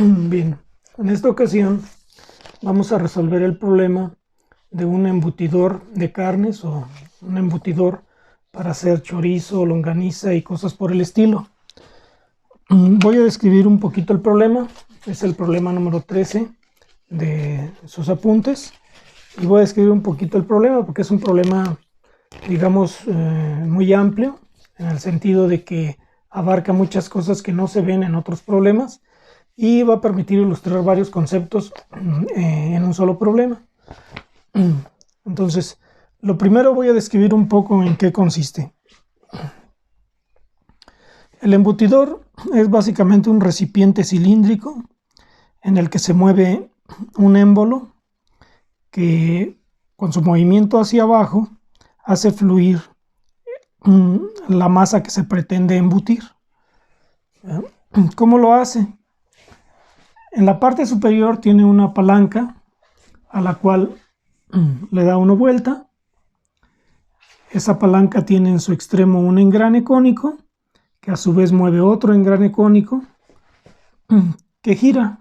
Bien, en esta ocasión vamos a resolver el problema de un embutidor de carnes o un embutidor para hacer chorizo, longaniza y cosas por el estilo. Voy a describir un poquito el problema. Es el problema número 13 de sus apuntes. Y voy a describir un poquito el problema porque es un problema, digamos, muy amplio, en el sentido de que abarca muchas cosas que no se ven en otros problemas y va a permitir ilustrar varios conceptos en un solo problema. Entonces, lo primero voy a describir un poco en qué consiste. El embutidor es básicamente un recipiente cilíndrico en el que se mueve un émbolo que con su movimiento hacia abajo hace fluir la masa que se pretende embutir. ¿Cómo lo hace? En la parte superior tiene una palanca a la cual le da una vuelta. Esa palanca tiene en su extremo un engrane cónico que a su vez mueve otro engrane cónico que gira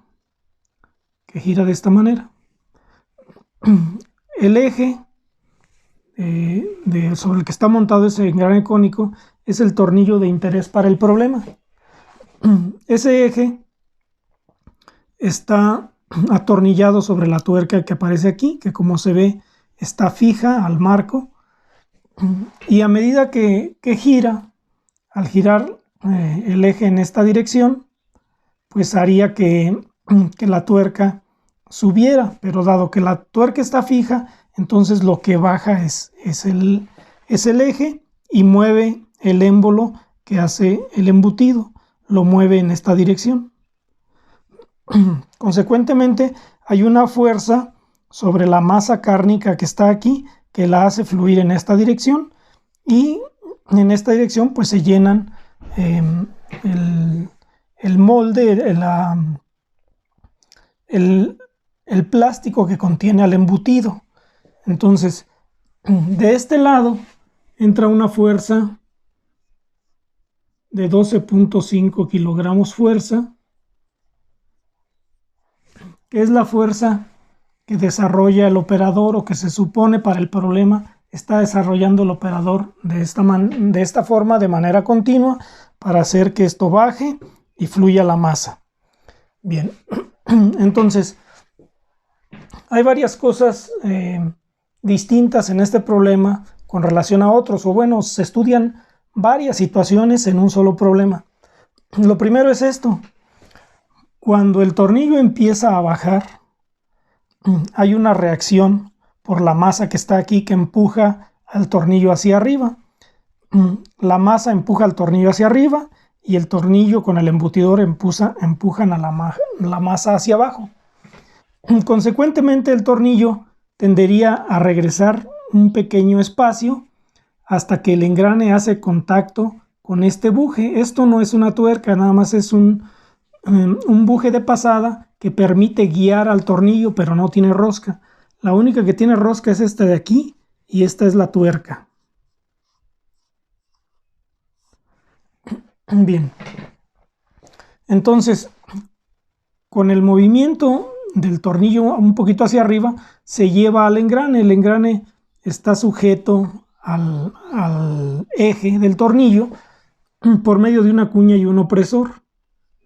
de esta manera. El eje sobre el que está montado ese engrane cónico es el tornillo de interés para el problema. Ese eje está atornillado sobre la tuerca que aparece aquí, que como se ve está fija al marco, y a medida que gira, al girar el eje en esta dirección, pues haría que la tuerca subiera, pero dado que la tuerca está fija, entonces lo que baja es el eje y mueve el émbolo que hace el embutido, lo mueve en esta dirección. Consecuentemente, hay una fuerza sobre la masa cárnica que está aquí que la hace fluir en esta dirección y en esta dirección pues se llenan el molde, el plástico que contiene al embutido. Entonces, de este lado entra una fuerza de 12.5 kilogramos fuerza, que es la fuerza que desarrolla el operador o que se supone para el problema está desarrollando el operador de esta forma de manera continua para hacer que esto baje y fluya la masa. Bien, entonces hay varias cosas distintas en este problema con relación a otros, o bueno, se estudian varias situaciones en un solo problema. Lo primero es esto: cuando el tornillo empieza a bajar, hay una reacción por la masa que está aquí que empuja al tornillo hacia arriba. La masa empuja al tornillo hacia arriba y el tornillo con el embutidor empujan a la masa hacia abajo. Consecuentemente, el tornillo tendería a regresar un pequeño espacio hasta que el engrane hace contacto con este buje. Esto no es una tuerca, nada más es un buje de pasada que permite guiar al tornillo, pero no tiene rosca. La única que tiene rosca es esta de aquí y esta es la tuerca. Bien, entonces con el movimiento del tornillo un poquito hacia arriba se lleva al engrane. El engrane está sujeto al eje del tornillo por medio de una cuña y un opresor,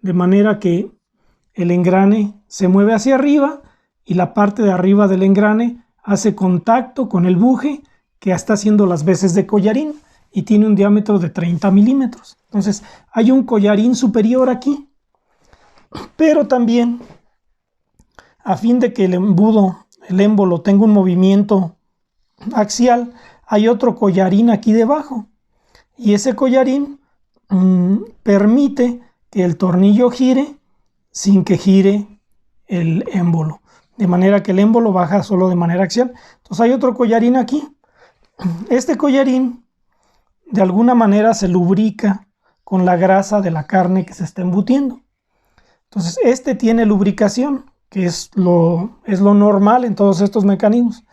de manera que el engrane se mueve hacia arriba y la parte de arriba del engrane hace contacto con el buje que está haciendo las veces de collarín y tiene un diámetro de 30 milímetros. Entonces hay un collarín superior aquí, pero también a fin de que el émbolo tenga un movimiento axial, hay otro collarín aquí debajo y ese collarín permite que el tornillo gire sin que gire el émbolo, de manera que el émbolo baja solo de manera axial. Entonces hay otro collarín aquí. Este collarín de alguna manera se lubrica con la grasa de la carne que se está embutiendo. Entonces este tiene lubricación, que es lo normal en todos estos mecanismos.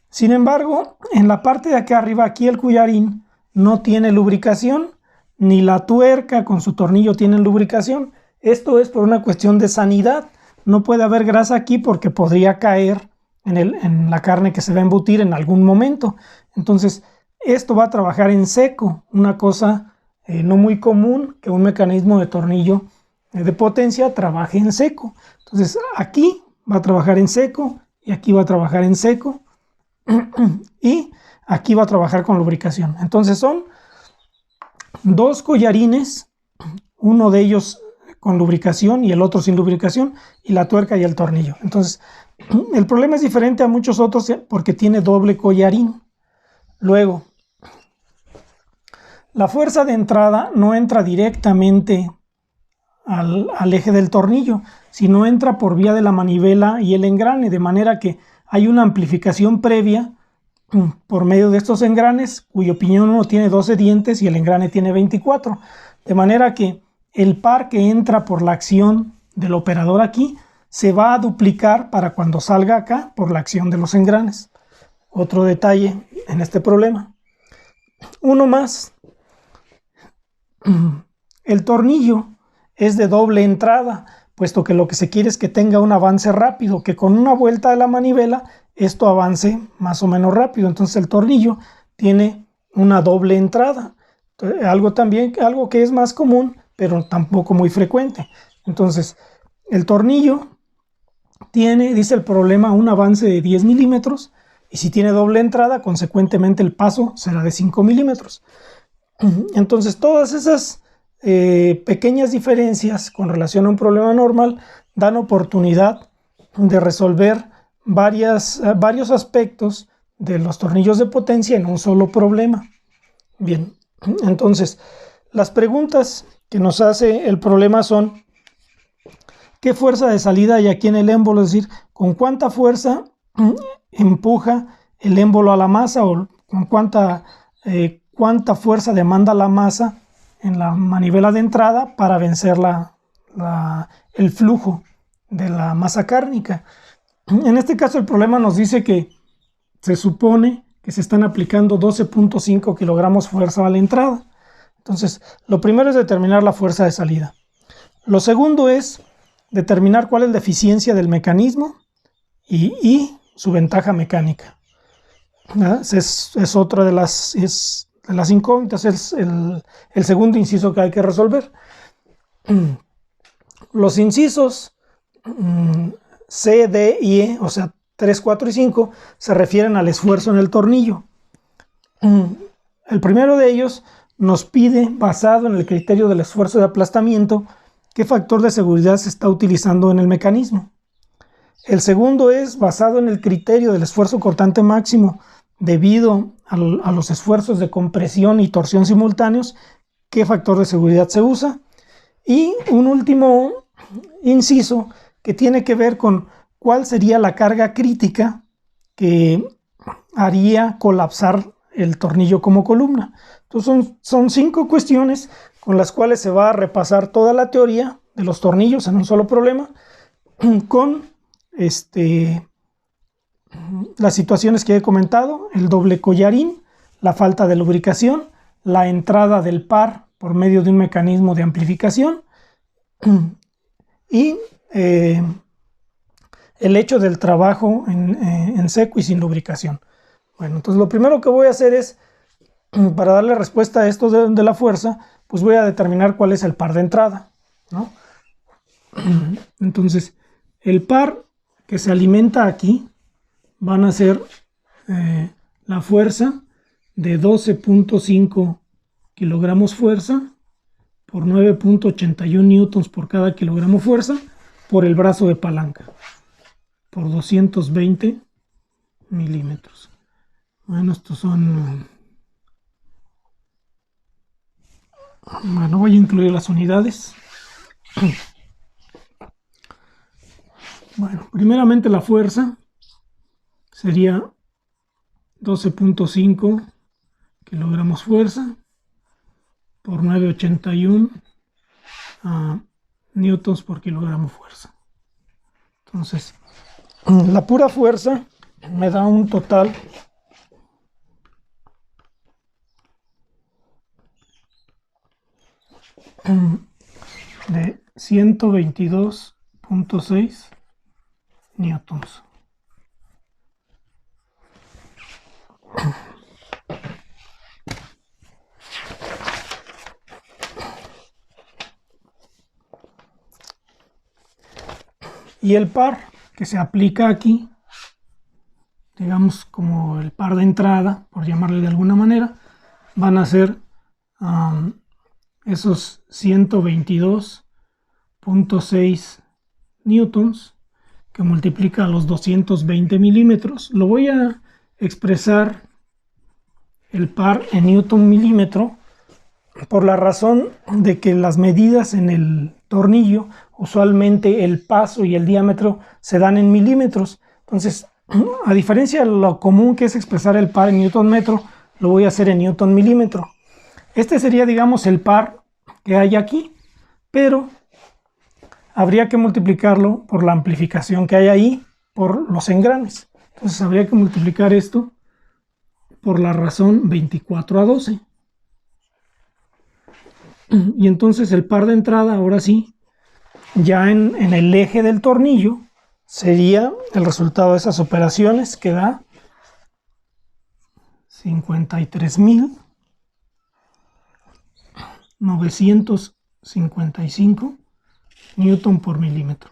Sin embargo, en la parte de acá arriba, aquí el collarín no tiene lubricación, ni la tuerca con su tornillo tiene lubricación. Esto es por una cuestión de sanidad. No puede haber grasa aquí porque podría caer en la carne que se va a embutir en algún momento. Entonces, esto va a trabajar en seco, una cosa no muy común que un mecanismo de tornillo de potencia trabaje en seco. Entonces, aquí va a trabajar en seco y aquí va a trabajar en seco y aquí va a trabajar con lubricación. Entonces, son dos collarines, uno de ellos con lubricación y el otro sin lubricación, y la tuerca y el tornillo. Entonces, el problema es diferente a muchos otros porque tiene doble collarín. Luego, la fuerza de entrada no entra directamente al eje del tornillo, sino entra por vía de la manivela y el engrane, de manera que hay una amplificación previa por medio de estos engranes, cuyo piñón uno tiene 12 dientes y el engrane tiene 24, de manera que el par que entra por la acción del operador aquí se va a duplicar para cuando salga acá por la acción de los engranes. Otro detalle en este problema. Uno más. El tornillo es de doble entrada, puesto que lo que se quiere es que tenga un avance rápido, que con una vuelta de la manivela esto avance más o menos rápido. Entonces el tornillo tiene una doble entrada, algo que es más común, pero tampoco muy frecuente. Entonces el tornillo tiene, dice el problema, un avance de 10 milímetros, y si tiene doble entrada, consecuentemente el paso será de 5 milímetros. Entonces todas esas pequeñas diferencias con relación a un problema normal dan oportunidad de resolver varios aspectos de los tornillos de potencia en un solo problema. Bien, entonces las preguntas que nos hace el problema son: ¿qué fuerza de salida hay aquí en el émbolo? Es decir, ¿con cuánta fuerza empuja el émbolo a la masa, o con cuánta fuerza demanda la masa en la manivela de entrada para vencer el flujo de la masa cárnica? En este caso el problema nos dice que se supone que se están aplicando 12.5 kilogramos fuerza a la entrada. Entonces, lo primero es determinar la fuerza de salida. Lo segundo es determinar cuál es la eficiencia del mecanismo y su ventaja mecánica. Es otra de las incógnitas, es el segundo inciso que hay que resolver. Los incisos C, D y E, o sea 3, 4 y 5, se refieren al esfuerzo en el tornillo. El primero de ellos nos pide, basado en el criterio del esfuerzo de aplastamiento, qué factor de seguridad se está utilizando en el mecanismo. El segundo es basado en el criterio del esfuerzo cortante máximo debido a los esfuerzos de compresión y torsión simultáneos, qué factor de seguridad se usa. Y un último inciso que tiene que ver con cuál sería la carga crítica que haría colapsar el tornillo como columna. Entonces son 5 cuestiones con las cuales se va a repasar toda la teoría de los tornillos en un solo problema, con las situaciones que he comentado: el doble collarín, la falta de lubricación, la entrada del par por medio de un mecanismo de amplificación y el hecho del trabajo en seco y sin lubricación. Bueno, entonces lo primero que voy a hacer es, para darle respuesta a esto de la fuerza, pues voy a determinar cuál es el par de entrada, ¿no? Entonces, el par que se alimenta aquí van a ser la fuerza de 12.5 kilogramos fuerza por 9.81 newtons por cada kilogramo fuerza por el brazo de palanca, por 220 milímetros. Bueno, estos son... Bueno, voy a incluir las unidades. Bueno, primeramente la fuerza sería 12.5 kilogramos fuerza por 9.81 newtons por kilogramo fuerza. Entonces, la pura fuerza me da un total de 122.6 newtons. Y el par que se aplica aquí, digamos como el par de entrada, por llamarle de alguna manera, van a ser esos 122.6 newtons que multiplica a los 220 milímetros. Lo voy a expresar el par en newton milímetro por la razón de que las medidas en el tornillo, usualmente el paso y el diámetro se dan en milímetros. Entonces, a diferencia de lo común que es expresar el par en newton metro, lo voy a hacer en newton milímetro. Este sería, digamos, el par que hay aquí, pero habría que multiplicarlo por la amplificación que hay ahí por los engranes. Entonces habría que multiplicar esto por la razón 24/12. Y entonces el par de entrada, ahora sí, ya en el eje del tornillo, sería el resultado de esas operaciones, que da 53.955 newton por milímetro.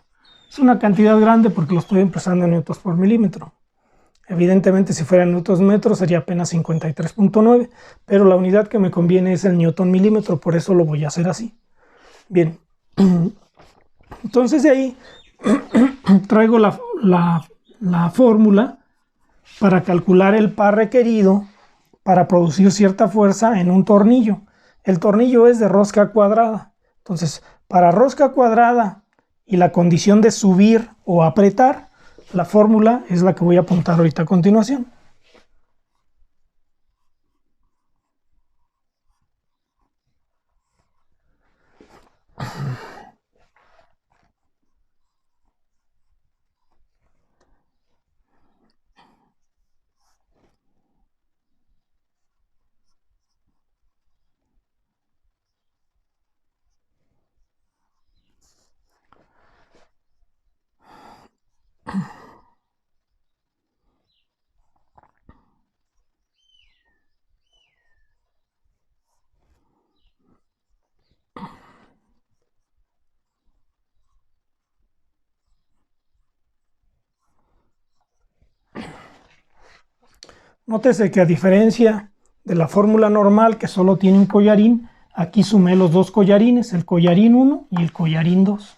Es una cantidad grande porque lo estoy empezando en newtons por milímetro. Evidentemente, si fuera en newtons metro sería apenas 53.9, pero la unidad que me conviene es el newton milímetro, por eso lo voy a hacer así. Bien, entonces de ahí traigo la fórmula para calcular el par requerido para producir cierta fuerza en un tornillo. El tornillo es de rosca cuadrada, entonces para rosca cuadrada y la condición de subir o apretar, la fórmula es la que voy a apuntar ahorita a continuación. Nótese que a diferencia de la fórmula normal que solo tiene un collarín, aquí sumé los dos collarines, el collarín 1 y el collarín 2.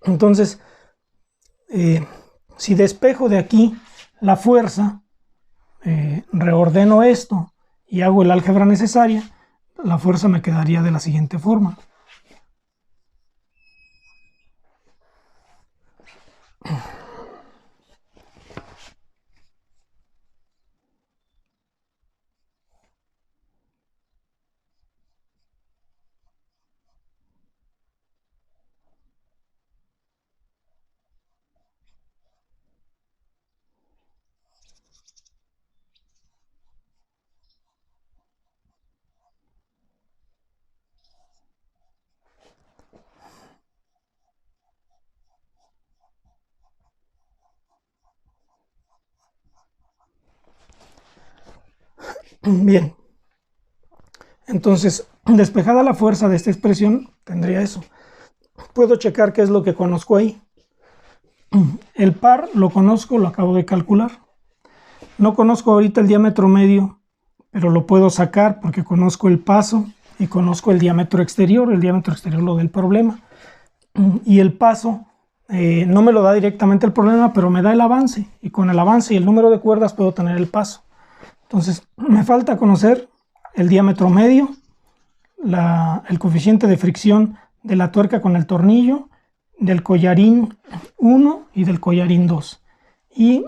Entonces, si despejo de aquí la fuerza, reordeno esto y hago el álgebra necesaria, la fuerza me quedaría de la siguiente forma. Bien, entonces, despejada la fuerza de esta expresión, tendría eso. Puedo checar qué es lo que conozco ahí. El par lo conozco, lo acabo de calcular. No conozco ahorita el diámetro medio, pero lo puedo sacar porque conozco el paso y conozco el diámetro exterior. El diámetro exterior lo del problema. Y el paso no me lo da directamente el problema, pero me da el avance. Y con el avance y el número de cuerdas puedo tener el paso. Entonces, me falta conocer el diámetro medio, el coeficiente de fricción de la tuerca con el tornillo, del collarín 1 y del collarín 2. Y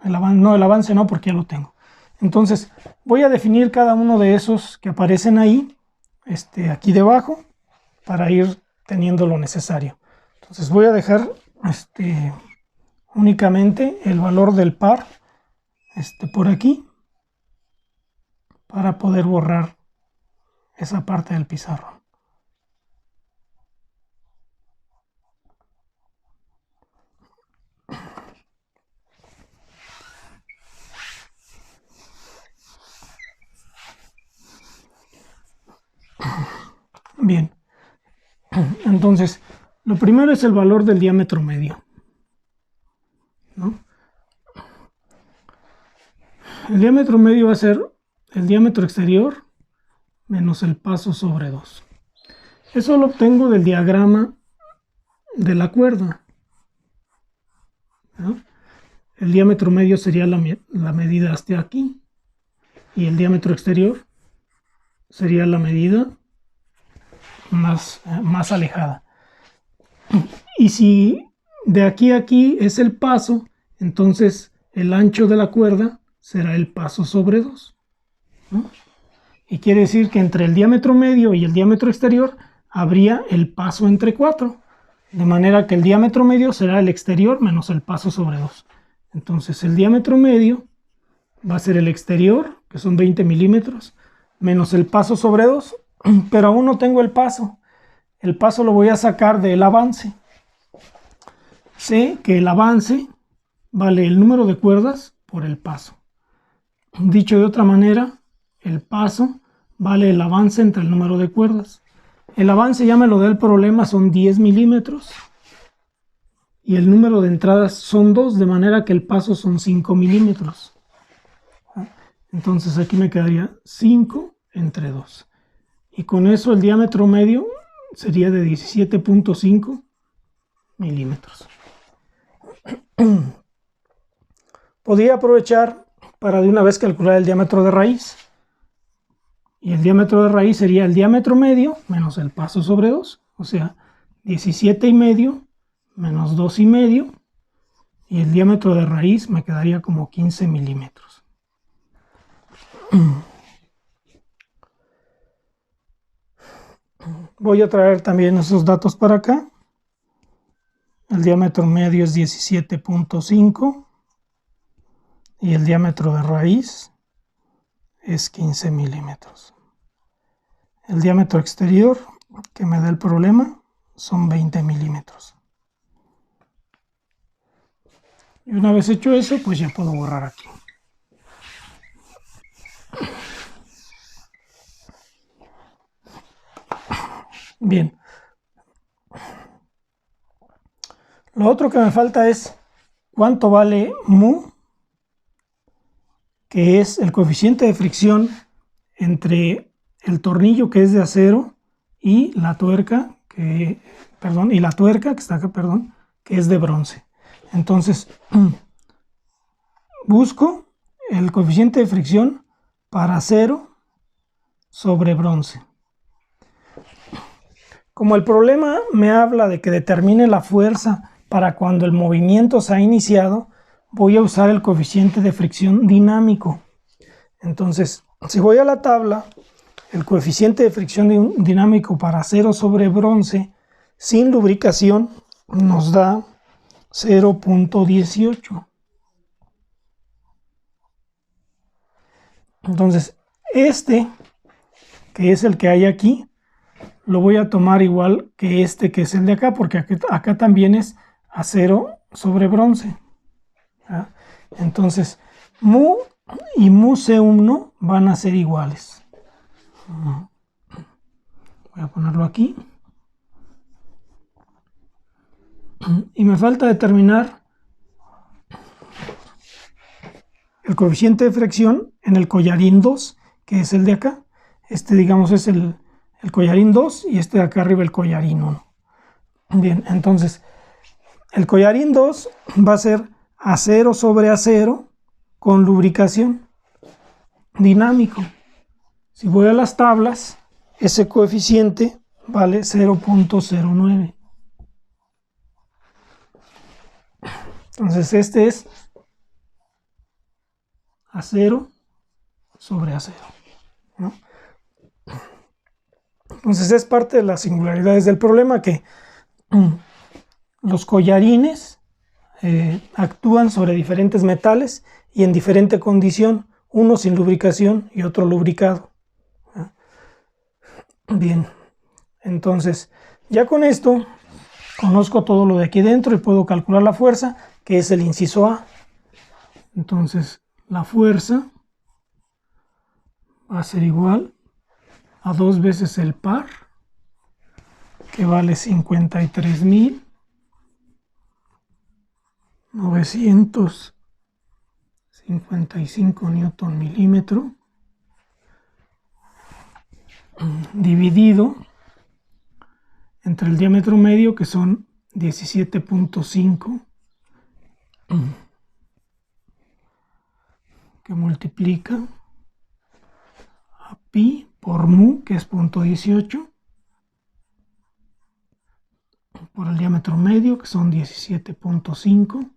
el avance no, porque ya lo tengo. Entonces, voy a definir cada uno de esos que aparecen ahí, aquí debajo, para ir teniendo lo necesario. Entonces, voy a dejar únicamente el valor del par por aquí, para poder borrar esa parte del pizarrón. Bien, entonces lo primero es el valor del diámetro medio, ¿no? El diámetro medio va a ser el diámetro exterior menos el paso sobre 2. Eso lo obtengo del diagrama de la cuerda, ¿no? El diámetro medio sería la medida hasta aquí y el diámetro exterior sería la medida más alejada. Y si de aquí a aquí es el paso, entonces el ancho de la cuerda será el paso sobre 2, ¿no? Y quiere decir que entre el diámetro medio y el diámetro exterior habría el paso entre 4, de manera que el diámetro medio será el exterior menos el paso sobre 2. Entonces el diámetro medio va a ser el exterior, que son 20 milímetros, menos el paso sobre 2, pero aún no tengo el paso. El paso lo voy a sacar del avance. Sé que el avance vale el número de cuerdas por el paso. Dicho de otra manera, el paso vale el avance entre el número de cuerdas. El avance, ya me lo da el problema, son 10 milímetros. Y el número de entradas son 2, de manera que el paso son 5 milímetros. Entonces aquí me quedaría 5 entre 2. Y con eso el diámetro medio sería de 17.5 milímetros. Podría aprovechar para de una vez calcular el diámetro de raíz. Y el diámetro de raíz sería el diámetro medio menos el paso sobre 2. O sea, 17,5 menos 2,5. Y el diámetro de raíz me quedaría como 15 milímetros. Voy a traer también esos datos para acá. El diámetro medio es 17.5 y el diámetro de raíz es 15 milímetros. El diámetro exterior que me da el problema son 20 milímetros. Y una vez hecho eso, pues ya puedo borrar aquí. Bien. Lo otro que me falta es cuánto vale mu, que es el coeficiente de fricción entre el tornillo que es de acero y la tuerca que está acá, que es de bronce. Entonces, busco el coeficiente de fricción para acero sobre bronce. Como el problema me habla de que determine la fuerza para cuando el movimiento se ha iniciado, voy a usar el coeficiente de fricción dinámico. Entonces, si voy a la tabla, el coeficiente de fricción dinámico para acero sobre bronce sin lubricación nos da 0.18. Entonces, este, que es el que hay aquí, lo voy a tomar igual que este, que es el de acá, porque acá también es acero sobre bronce. ¿Ah? Entonces, mu y mu C1 van a ser iguales. Voy a ponerlo aquí. Y me falta determinar el coeficiente de fricción en el collarín 2, que es el de acá. Este, digamos, es el collarín 2 y este de acá arriba el collarín 1. Bien, entonces, el collarín 2 va a ser acero sobre acero con lubricación dinámico. Si voy a las tablas, ese coeficiente vale 0.09. Entonces este es acero sobre acero, ¿no? Entonces es parte de las singularidades del problema que los collarines actúan sobre diferentes metales y en diferente condición, uno sin lubricación y otro lubricado. Bien, entonces ya con esto conozco todo lo de aquí dentro y puedo calcular la fuerza, que es el inciso A. Entonces la fuerza va a ser igual a 2 veces el par, que vale 53.955 newton milímetro, dividido entre el diámetro medio, que son 17.5, que multiplica a pi por mu, que es 0.18, por el diámetro medio, que son 17.5,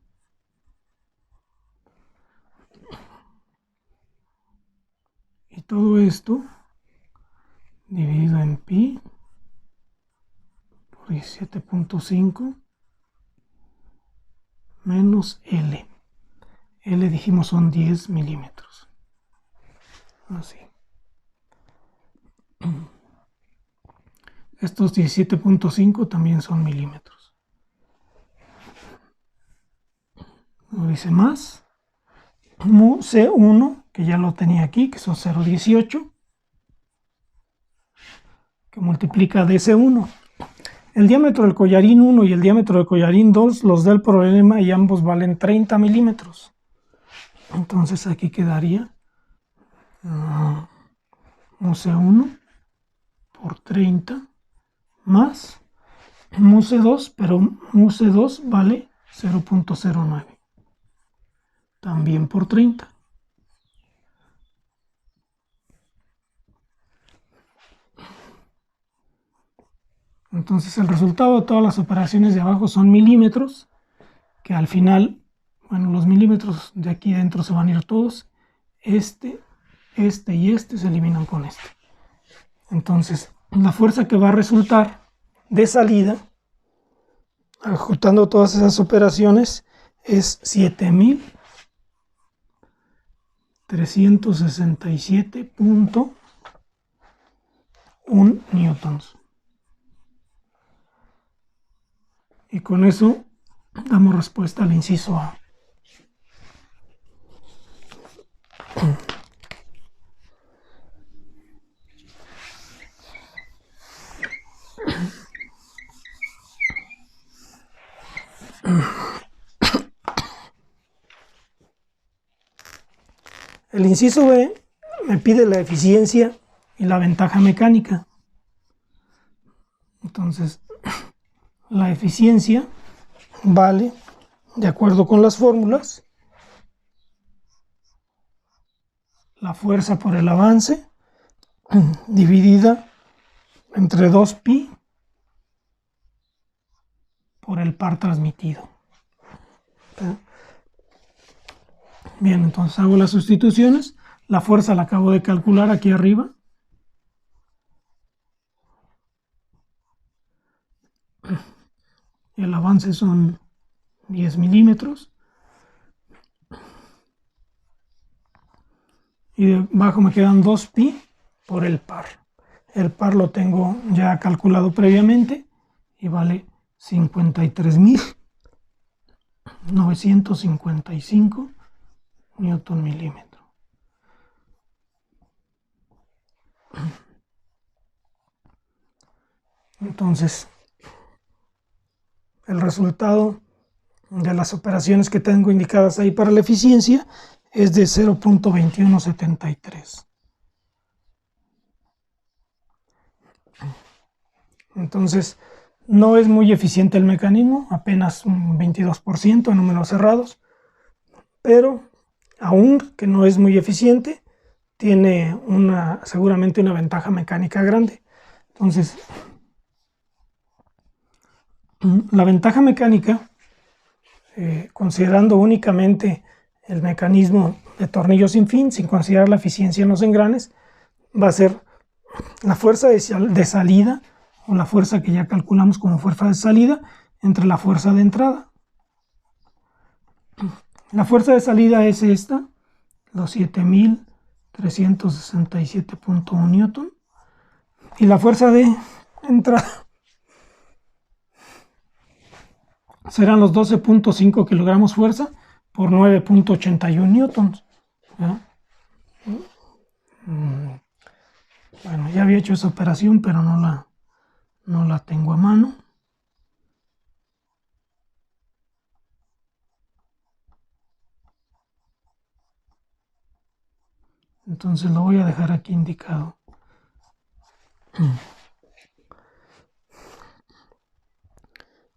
y todo esto dividido en pi por 17.5 menos L. L dijimos son 10 milímetros. Así. Estos 17.5 también son milímetros. Lo dice más. Mu C1, que ya lo tenía aquí, que son 0.18, que multiplica DC1. El diámetro del collarín 1 y el diámetro del collarín 2 los da el problema y ambos valen 30 milímetros. Entonces aquí quedaría mu C1 por 30 más mu C2, pero mu C2 vale 0.09, también por 30. Entonces el resultado de todas las operaciones de abajo son milímetros, que al final, bueno, los milímetros de aquí dentro se van a ir todos. Este y este se eliminan con este. Entonces la fuerza que va a resultar de salida, ajustando todas esas operaciones, es 7.367.1 newtons. Y con eso damos respuesta al inciso A. El inciso B me pide la eficiencia y la ventaja mecánica. Entonces, la eficiencia vale, de acuerdo con las fórmulas, la fuerza por el avance dividida entre 2pi por el par transmitido. Bien, entonces hago las sustituciones. La fuerza la acabo de calcular aquí arriba. El avance son 10 milímetros. Y debajo me quedan 2pi por el par. El par lo tengo ya calculado previamente y vale 53.955 newton milímetro. Entonces, el resultado de las operaciones que tengo indicadas ahí para la eficiencia es de 0.2173. Entonces, no es muy eficiente el mecanismo, apenas un 22% en números cerrados, pero aún que no es muy eficiente, tiene seguramente una ventaja mecánica grande. Entonces, la ventaja mecánica, considerando únicamente el mecanismo de tornillo sin fin, sin considerar la eficiencia en los engranes, va a ser la fuerza de salida, o la fuerza que ya calculamos como fuerza de salida, entre la fuerza de entrada. La fuerza de salida es esta, los 7.367.1 newton, y la fuerza de entrada serán los 12.5 kilogramos fuerza por 9.81 newtons. Bueno, ya había hecho esa operación, pero no la tengo a mano. Entonces lo voy a dejar aquí indicado.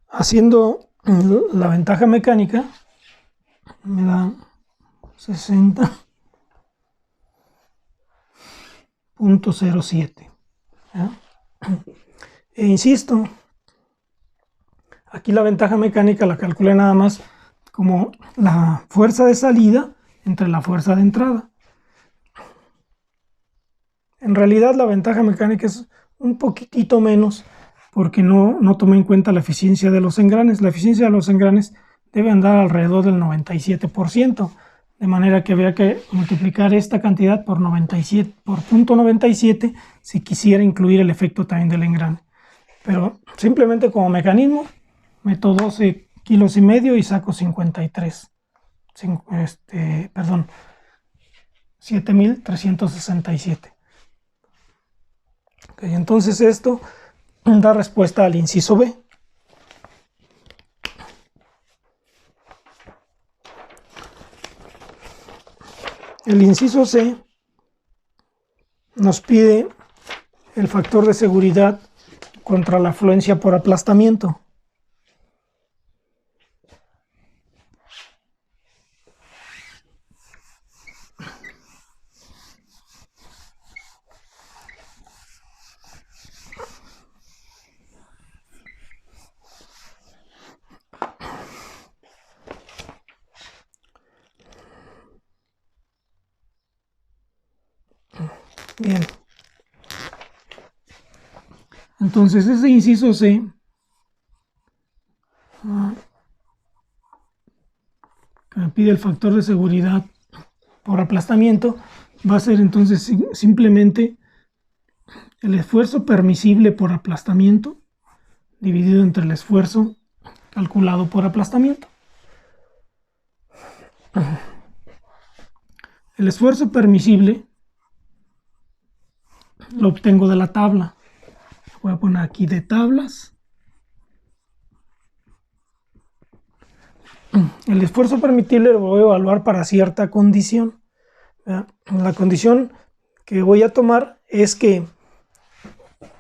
Haciendo la ventaja mecánica me da 60.07. E insisto, aquí la ventaja mecánica la calculé nada más como la fuerza de salida entre la fuerza de entrada. En realidad la ventaja mecánica es un poquitito menos porque no tomé en cuenta la eficiencia de los engranes. La eficiencia de los engranes debe andar alrededor del 97%, de manera que había que multiplicar esta cantidad por 97, por 0.97 si quisiera incluir el efecto también del engrane. Pero simplemente como mecanismo meto 12 kilos y medio y saco 7.367. Okay, entonces esto da respuesta al inciso B. El inciso C nos pide el factor de seguridad contra la afluencia por aplastamiento. Bien. Entonces ese inciso C que me pide el factor de seguridad por aplastamiento va a ser entonces simplemente el esfuerzo permisible por aplastamiento dividido entre el esfuerzo calculado por aplastamiento. El esfuerzo permisible lo obtengo de la tabla. Voy a poner aquí de tablas. El esfuerzo permitible lo voy a evaluar para cierta condición. La condición que voy a tomar es que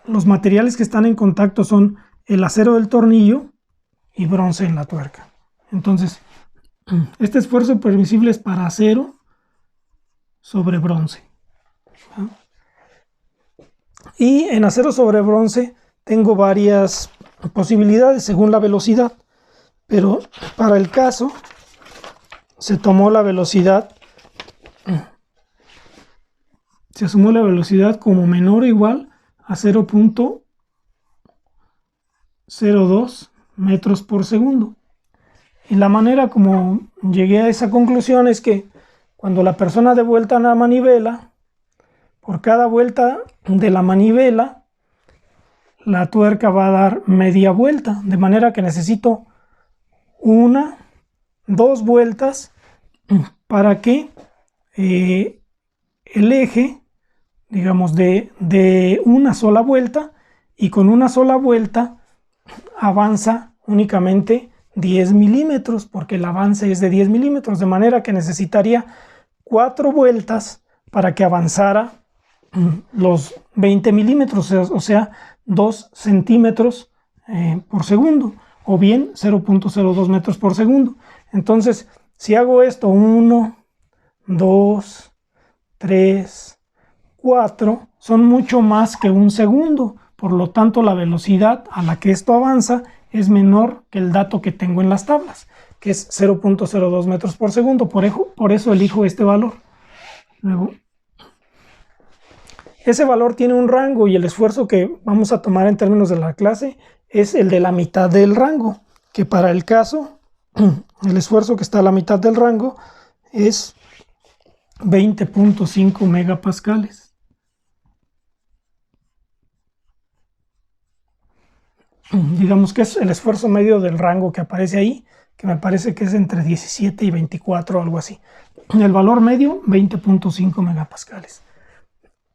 los materiales que están en contacto son el acero del tornillo y bronce en la tuerca. Entonces, este esfuerzo permisible es para acero sobre bronce. Y en acero sobre bronce tengo varias posibilidades según la velocidad, pero para el caso se tomó la velocidad, se asumió la velocidad como menor o igual a 0.02 metros por segundo. Y la manera como llegué a esa conclusión es que cuando la persona dé vuelta a la manivela, por cada vuelta de la manivela, la tuerca va a dar media vuelta, de manera que necesito dos vueltas para que el eje, digamos, de una sola vuelta, y con una sola vuelta avanza únicamente 10 milímetros, porque el avance es de 10 milímetros, de manera que necesitaría 4 vueltas para que avanzara los 20 milímetros, o sea, 2 centímetros por segundo, o bien 0.02 metros por segundo. Entonces, si hago esto 1, 2, 3, 4, son mucho más que un segundo. Por lo tanto, la velocidad a la que esto avanza es menor que el dato que tengo en las tablas, que es 0.02 metros por segundo. Por eso elijo este valor. Luego, ese valor tiene un rango y el esfuerzo que vamos a tomar en términos de la clase es el de la mitad del rango, que para el caso, el esfuerzo que está a la mitad del rango es 20.5 megapascales. Digamos que es el esfuerzo medio del rango que aparece ahí, que me parece que es entre 17 y 24 o algo así. El valor medio, 20.5 megapascales.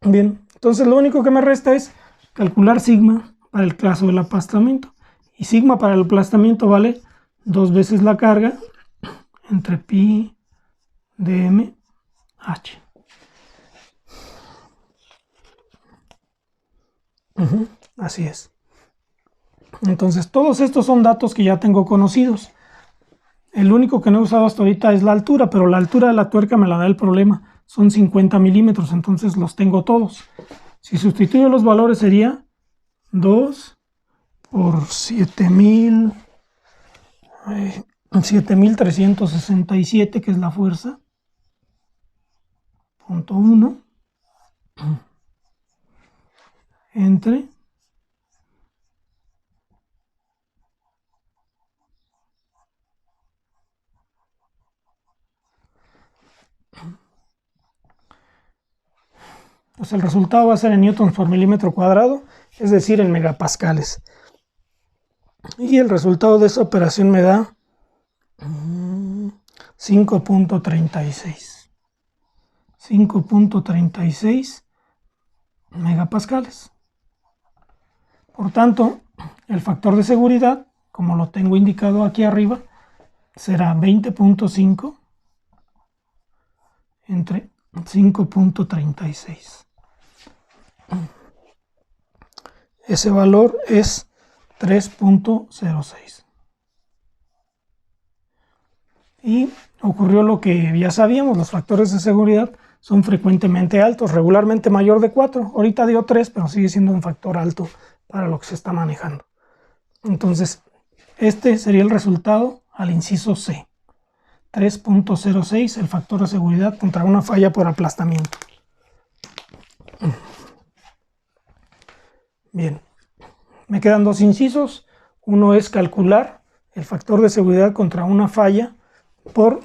Bien, entonces lo único que me resta es calcular sigma para el caso del aplastamiento. Y sigma para el aplastamiento vale 2 veces la carga entre pi dm h. Así es. Entonces todos estos son datos que ya tengo conocidos. El único que no he usado hasta ahorita es la altura, pero la altura de la tuerca me la da el problema. Son 50 milímetros, entonces los tengo todos. Si sustituyo los valores sería 2 por 7.367, que es la fuerza, punto 1, entre pues el resultado va a ser en newtons por milímetro cuadrado, es decir, en megapascales. Y el resultado de esa operación me da 5.36. 5.36 megapascales. Por tanto, el factor de seguridad, como lo tengo indicado aquí arriba, será 20.5 entre 5.36. Ese valor es 3.06. Y ocurrió lo que ya sabíamos, los factores de seguridad son frecuentemente altos, regularmente mayor de 4. Ahorita dio 3, pero sigue siendo un factor alto para lo que se está manejando. Entonces, este sería el resultado al inciso C. 3.06, el factor de seguridad contra una falla por aplastamiento. Bien, me quedan dos incisos. Uno es calcular el factor de seguridad contra una falla por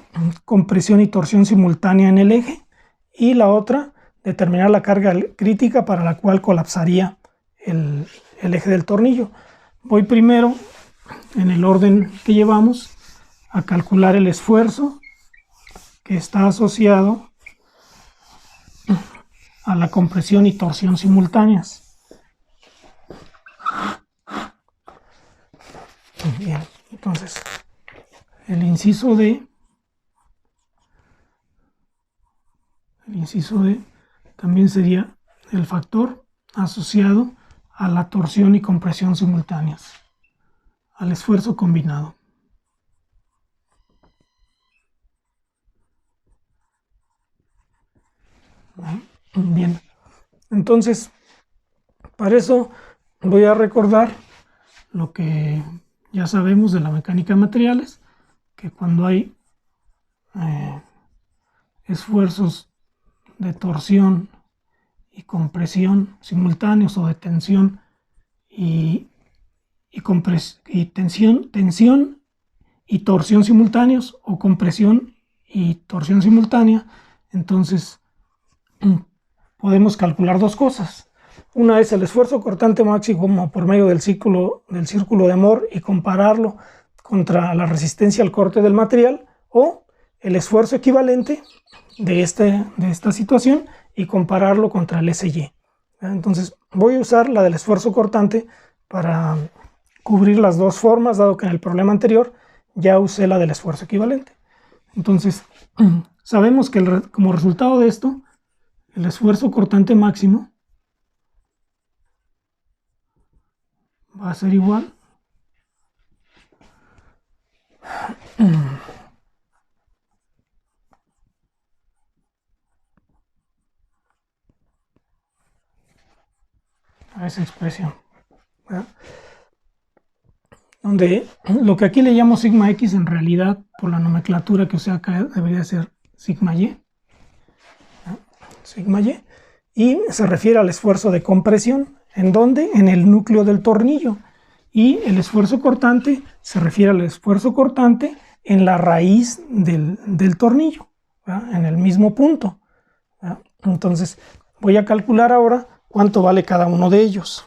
compresión y torsión simultánea en el eje, y la otra, determinar la carga crítica para la cual colapsaría el eje del tornillo. Voy primero, en el orden que llevamos, a calcular el esfuerzo que está asociado a la compresión y torsión simultáneas. Bien, entonces el inciso D también sería el factor asociado a la torsión y compresión simultáneas, al esfuerzo combinado. Bien, entonces para eso voy a recordar lo que ya sabemos de la mecánica de materiales, que cuando hay esfuerzos de torsión y compresión simultáneos, o de tensión y tensión y torsión simultáneos, o compresión y torsión simultánea, entonces podemos calcular dos cosas. Una es el esfuerzo cortante máximo por medio del círculo de Mohr y compararlo contra la resistencia al corte del material, o el esfuerzo equivalente de esta situación y compararlo contra el SY. Entonces voy a usar la del esfuerzo cortante para cubrir las dos formas, dado que en el problema anterior ya usé la del esfuerzo equivalente. Entonces sabemos que como resultado de esto, el esfuerzo cortante máximo va a ser igual a esa expresión, ¿verdad? Donde lo que aquí le llamo sigma x, en realidad por la nomenclatura que usé acá debería ser sigma y, ¿verdad? Sigma y se refiere al esfuerzo de compresión. ¿En dónde? En el núcleo del tornillo. Y el esfuerzo cortante se refiere al esfuerzo cortante en la raíz del tornillo, ¿verdad? En el mismo punto, ¿verdad? Entonces voy a calcular ahora cuánto vale cada uno de ellos.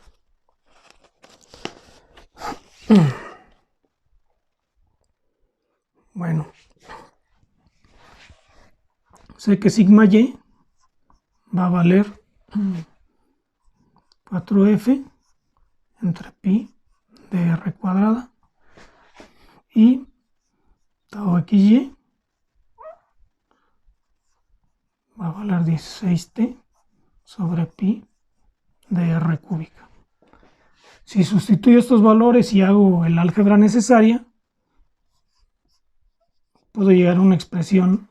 Bueno, sé que sigma y va a valer 4f entre pi de r cuadrada y tau xy va a valer 16t sobre pi de r cúbica. Si sustituyo estos valores y hago el álgebra necesaria, puedo llegar a una expresión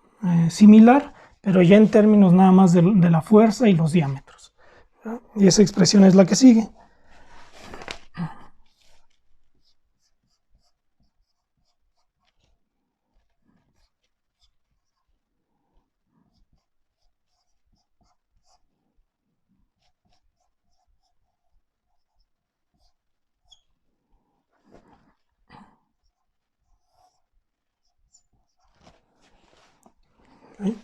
similar, pero ya en términos nada más de la fuerza y los diámetros. Y esa expresión es la que sigue. ¿Sí?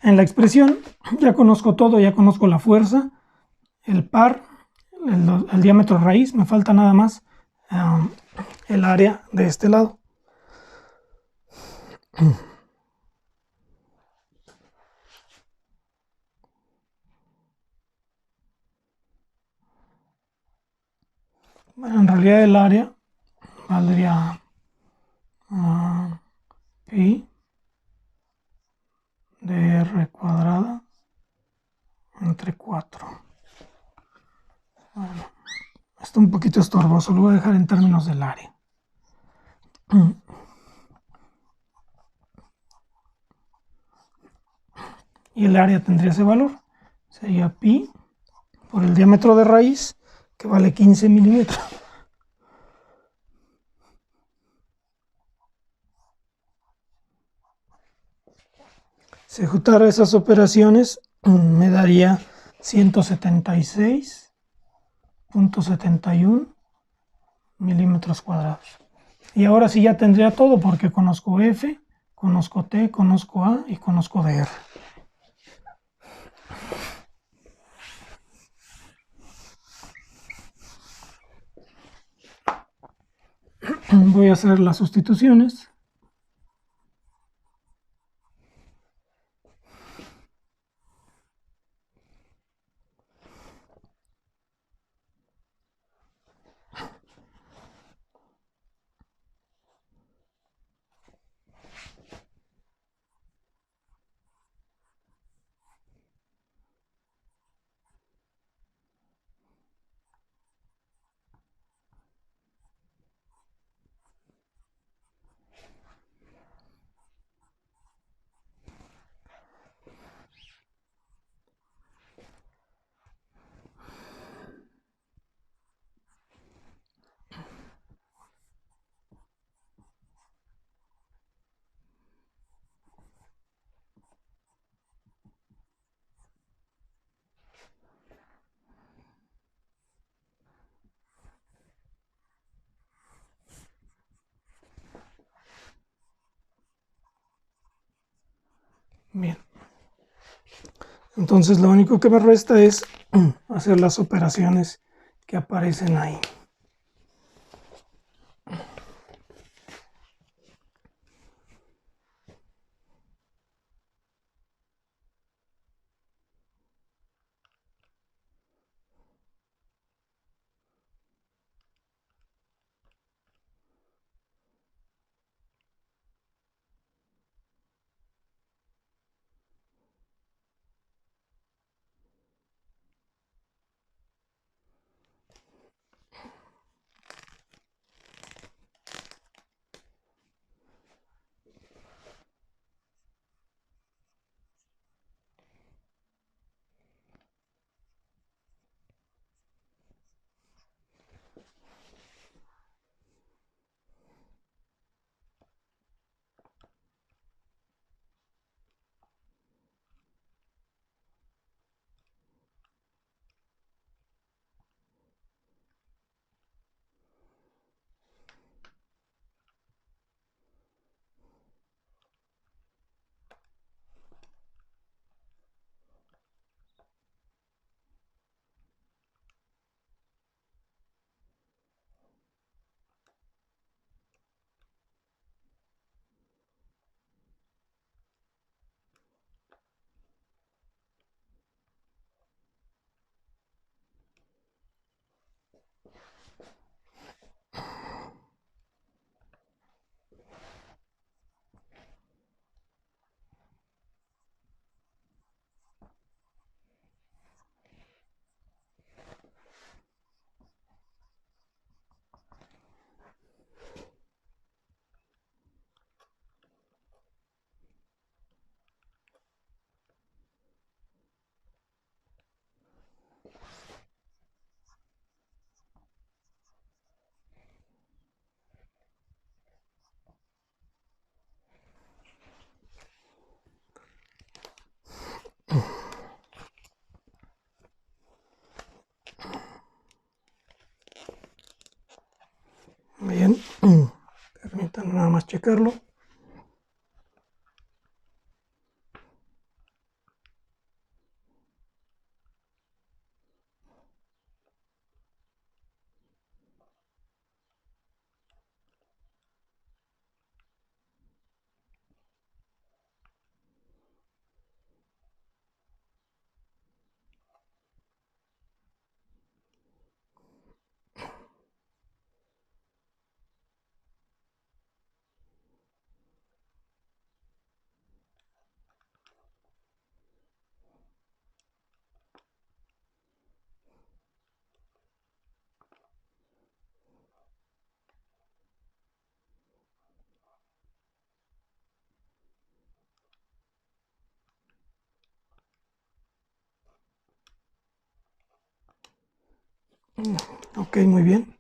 En la expresión ya conozco todo, ya conozco la fuerza, el par, el diámetro raíz, me falta nada más el área de este lado. Bueno, en realidad el área valdría pi de r cuadrada entre 4. Bueno, está un poquito estorboso, lo voy a dejar en términos del área. Y el área tendría ese valor, sería pi por el diámetro de raíz, que vale 15 milímetros. Si ejecutara esas operaciones, me daría 176.71 milímetros cuadrados. Y ahora sí ya tendría todo, porque conozco F, conozco T, conozco A y conozco DR. Voy a hacer las sustituciones. Bien. Entonces lo único que me resta es hacer las operaciones que aparecen ahí. Bien, permítanme nada más checarlo. Ok, muy bien.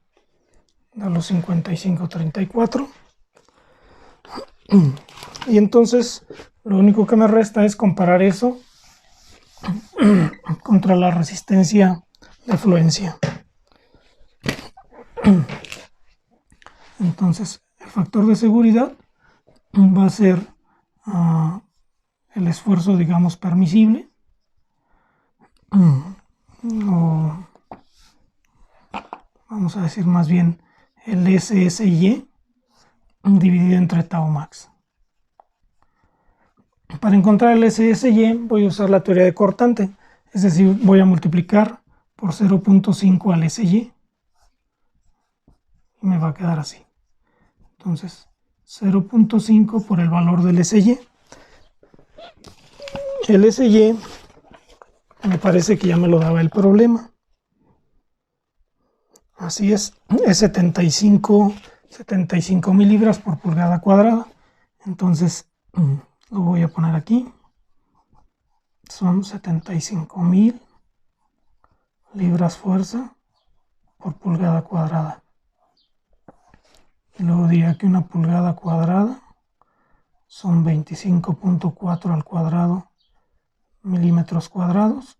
Da los 55.34. Y entonces lo único que me resta es comparar eso contra la resistencia de fluencia. Entonces el factor de seguridad va a ser el esfuerzo, digamos, permisible, o vamos a decir más bien el SSY dividido entre tau max. Para encontrar el SSY voy a usar la teoría de cortante, es decir, voy a multiplicar por 0.5 al SY y me va a quedar así. Entonces 0.5 por el valor del SY. El SY me parece que ya me lo daba el problema. Así es 75 mil libras por pulgada cuadrada. Entonces lo voy a poner aquí. Son 75.000 libras fuerza por pulgada cuadrada. Y luego diría que una pulgada cuadrada son 25.4 al cuadrado milímetros cuadrados.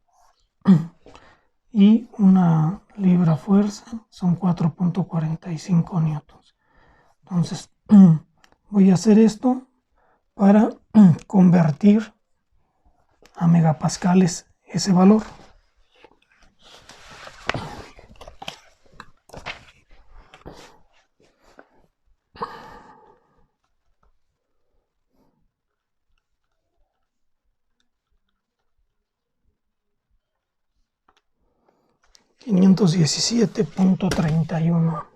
Y una libra fuerza son 4.45 newtons. Entonces voy a hacer esto para convertir a megapascales ese valor. ...517.31...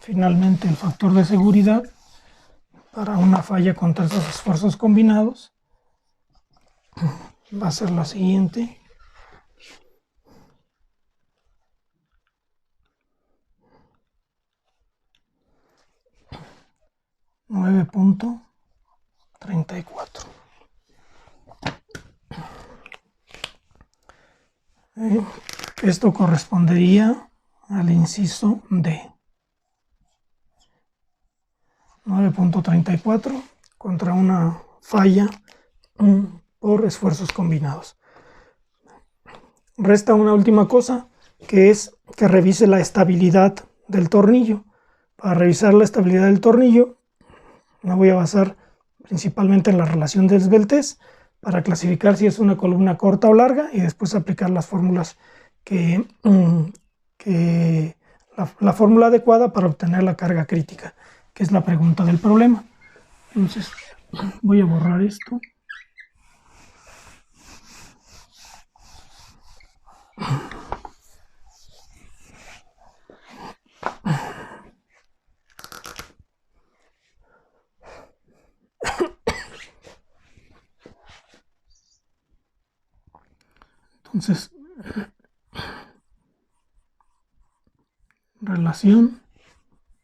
Finalmente, el factor de seguridad para una falla contra esos esfuerzos combinados va a ser la siguiente. ...9.34. Esto correspondería al inciso D. 9.34 contra una falla por esfuerzos combinados. Resta una última cosa, que es que revise la estabilidad del tornillo. Para revisar la estabilidad del tornillo me voy a basar principalmente en la relación de esbeltez para clasificar si es una columna corta o larga y después aplicar las fórmulas la fórmula adecuada para obtener la carga crítica, que es la pregunta del problema. Entonces voy a borrar esto. Entonces, relación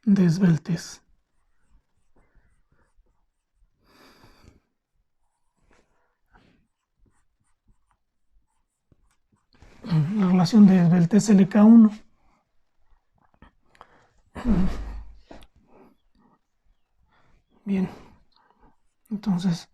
de esbeltez. la relación de esbeltez LK1. Bien, entonces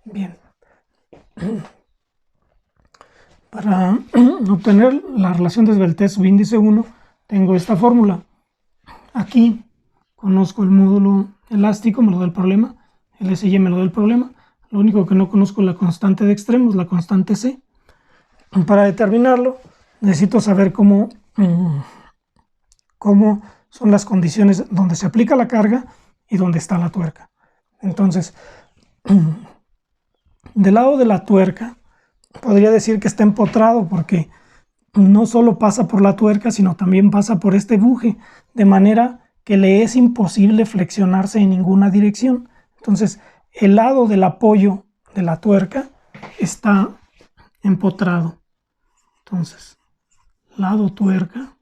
bien. Para obtener la relación de esbeltez subíndice 1, tengo esta fórmula. Aquí conozco el módulo elástico, me lo da el problema, el SY me lo da el problema. Lo único que no conozco es la constante de extremos, la constante C. Para determinarlo, necesito saber cómo son las condiciones donde se aplica la carga y donde está la tuerca. Entonces, del lado de la tuerca, podría decir que está empotrado porque no solo pasa por la tuerca, sino también pasa por este buje, de manera que le es imposible flexionarse en ninguna dirección. Entonces, el lado del apoyo de la tuerca está empotrado. Entonces, lado tuerca,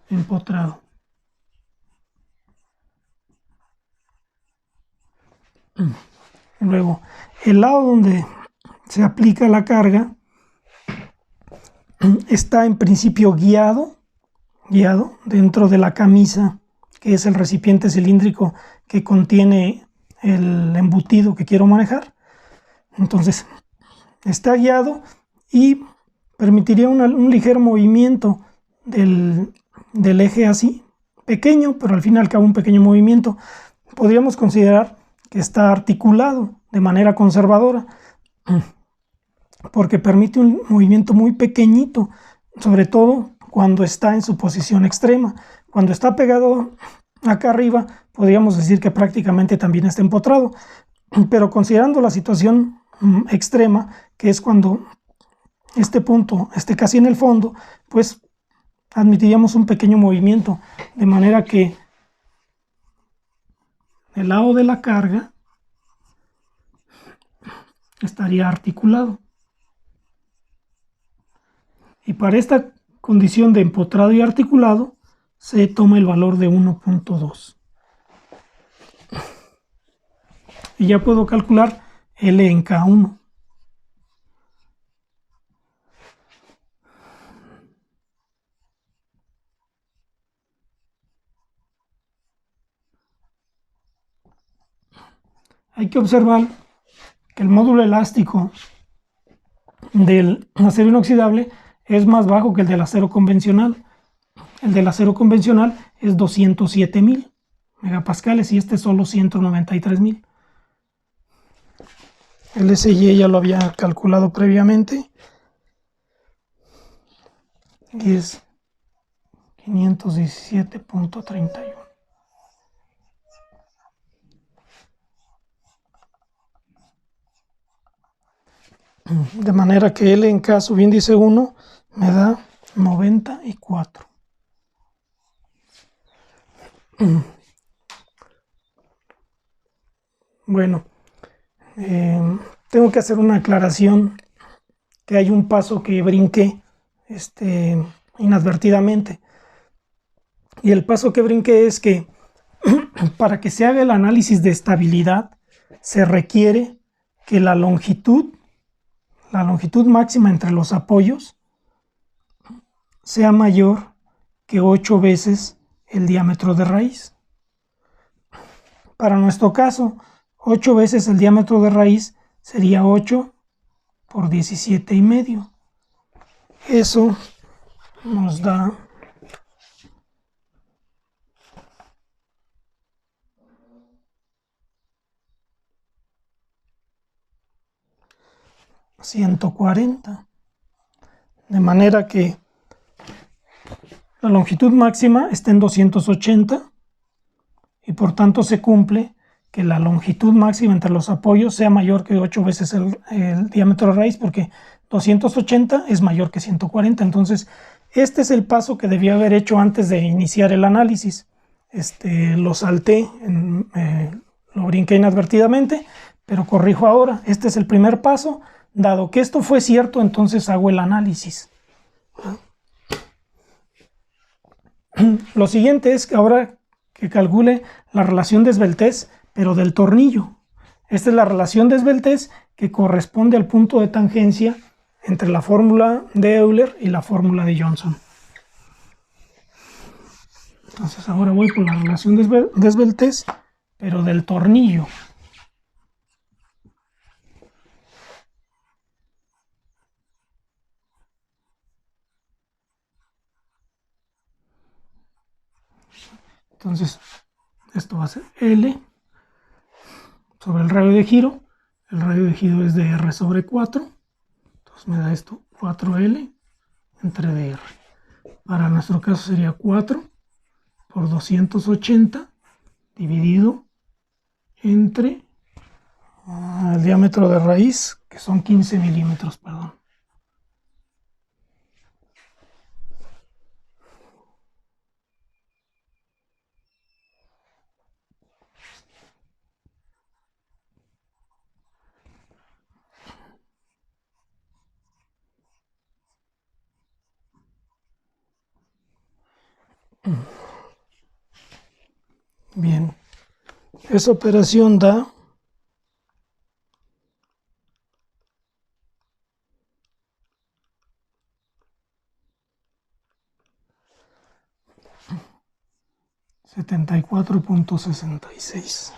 empotrado. Luego, el lado donde se aplica la carga está en principio guiado dentro de la camisa, que es el recipiente cilíndrico que contiene el embutido que quiero manejar. Entonces, está guiado y permitiría un ligero movimiento del eje así, pequeño, pero al fin y al cabo un pequeño movimiento. Podríamos considerar que está articulado de manera conservadora, porque permite un movimiento muy pequeñito, sobre todo cuando está en su posición extrema. Cuando está pegado acá arriba, podríamos decir que prácticamente también está empotrado, pero considerando la situación extrema, que es cuando este punto esté casi en el fondo, pues admitiríamos un pequeño movimiento, de manera que el lado de la carga estaría articulado. Y para esta condición de empotrado y articulado, se toma el valor de 1.2. Y ya puedo calcular L en K1. Hay que observar que el módulo elástico del acero inoxidable es más bajo que el del acero convencional. El del acero convencional es 207.000 megapascales y este es solo 193.000. El SY ya lo había calculado previamente y es 517.31. De manera que L en K subíndice 1 me da 94. Bueno, tengo que hacer una aclaración, que hay un paso que brinqué inadvertidamente. Y el paso que brinqué es que para que se haga el análisis de estabilidad se requiere que la longitud máxima entre los apoyos sea mayor que 8 veces el diámetro de raíz. Para nuestro caso, 8 veces el diámetro de raíz sería 8 por 17,5. Eso nos da 140. De manera que la longitud máxima está en 280 y por tanto se cumple que la longitud máxima entre los apoyos sea mayor que 8 veces el diámetro de raíz, porque 280 es mayor que 140. Entonces, este es el paso que debía haber hecho antes de iniciar el análisis. Lo salté, lo brinqué inadvertidamente, pero corrijo ahora. Este es el primer paso. Dado que esto fue cierto, entonces hago el análisis. Lo siguiente es que ahora que calcule la relación de esbeltez, pero del tornillo. Esta es la relación de esbeltez que corresponde al punto de tangencia entre la fórmula de Euler y la fórmula de Johnson. Entonces ahora voy por la relación de esbeltez, pero del tornillo. Entonces esto va a ser L sobre el radio de giro. El radio de giro es de R sobre 4. Entonces me da esto 4L entre dr. Para nuestro caso sería 4 por 280 dividido entre el diámetro de raíz, que son 15 milímetros, perdón. Bien, esa operación da 74.66.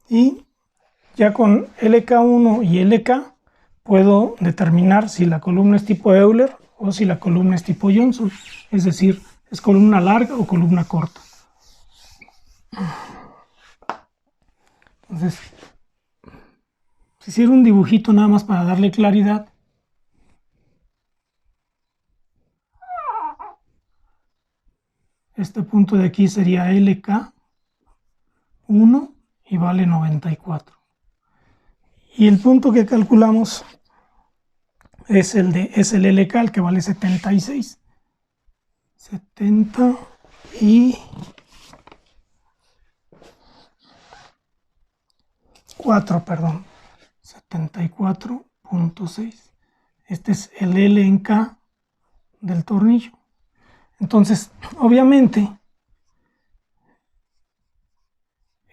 Y ya con LK1 y LK puedo determinar si la columna es tipo Euler o si la columna es tipo Johnson, es decir, es columna larga o columna corta. Entonces, si hiciera un dibujito nada más para darle claridad, este punto de aquí sería LK1 y vale 94. Y el punto que calculamos es el LK, el que vale 76. 74, perdón. 74.6. Este es el L en K del tornillo. Entonces, obviamente,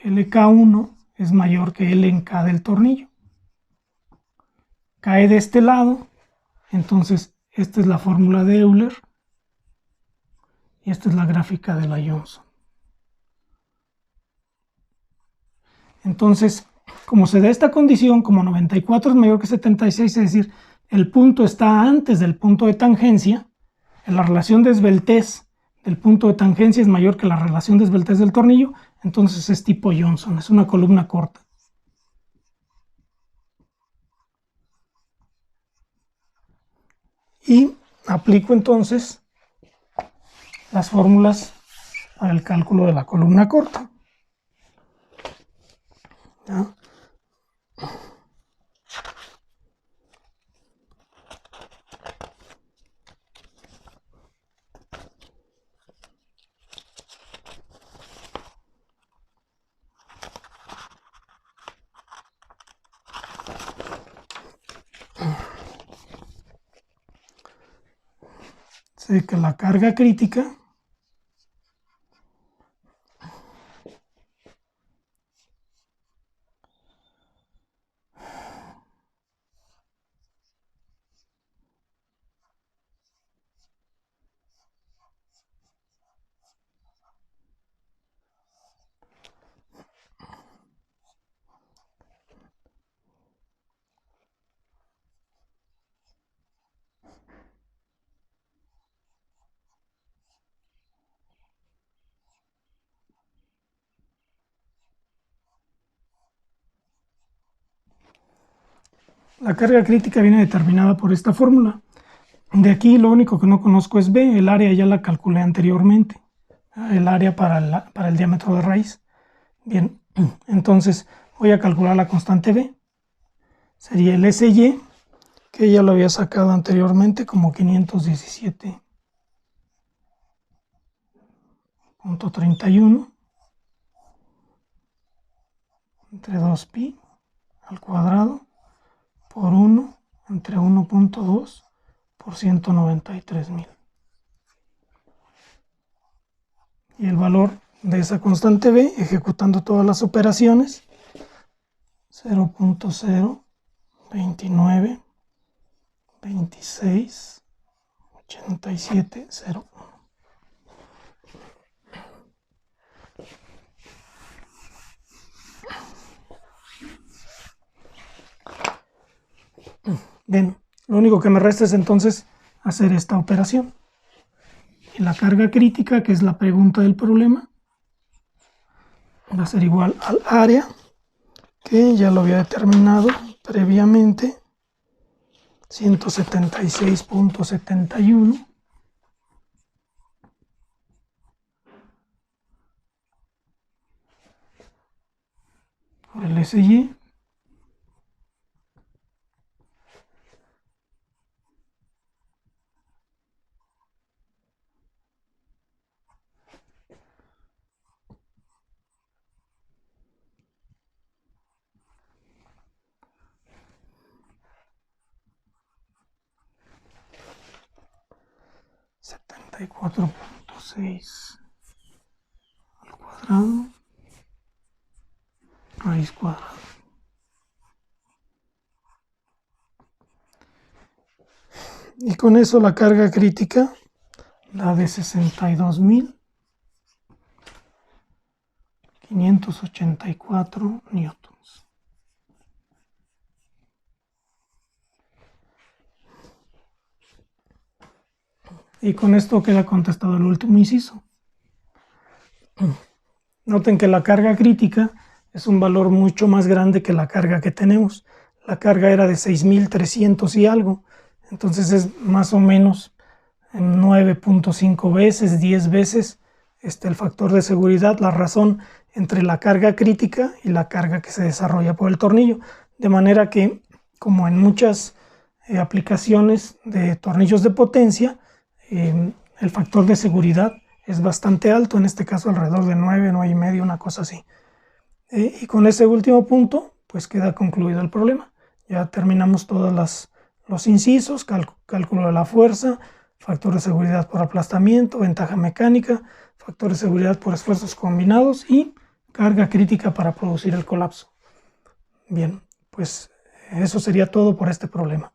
LK1 es mayor que L en K del tornillo. Cae de este lado, entonces esta es la fórmula de Euler y esta es la gráfica de la Johnson. Entonces, como se da esta condición, como 94 es mayor que 76, es decir, el punto está antes del punto de tangencia, la relación de esbeltez del punto de tangencia es mayor que la relación de esbeltez del tornillo, entonces es tipo Johnson, es una columna corta. Y aplico entonces las fórmulas para el cálculo de la columna corta. ¿Ya? Sé que la carga crítica La carga crítica viene determinada por esta fórmula. De aquí lo único que no conozco es B, el área ya la calculé anteriormente, el área para el diámetro de raíz. Bien, entonces voy a calcular la constante B. Sería el SY, que ya lo había sacado anteriormente como 517.31 entre 2pi al cuadrado por 1 entre 1.2 por 193.000. Y el valor de esa constante B, ejecutando todas las operaciones, 0.029268701. Bien, lo único que me resta es entonces hacer esta operación. Y la carga crítica, que es la pregunta del problema, va a ser igual al área, que ya lo había determinado previamente, 176.71 por el SY y 4.6 al cuadrado raíz cuadrada. Y con eso la carga crítica da de 62.584 newtons. Y con esto queda contestado el último inciso. Noten que la carga crítica es un valor mucho más grande que la carga que tenemos. La carga era de 6.300 y algo, entonces es más o menos 9.5 veces, 10 veces el factor de seguridad, la razón entre la carga crítica y la carga que se desarrolla por el tornillo. De manera que, como en muchas aplicaciones de tornillos de potencia, el factor de seguridad es bastante alto, en este caso alrededor de 9, 9,5, una cosa así. Y con ese último punto, pues queda concluido el problema. Ya terminamos todos los incisos, cálculo de la fuerza, factor de seguridad por aplastamiento, ventaja mecánica, factor de seguridad por esfuerzos combinados y carga crítica para producir el colapso. Bien, pues eso sería todo por este problema.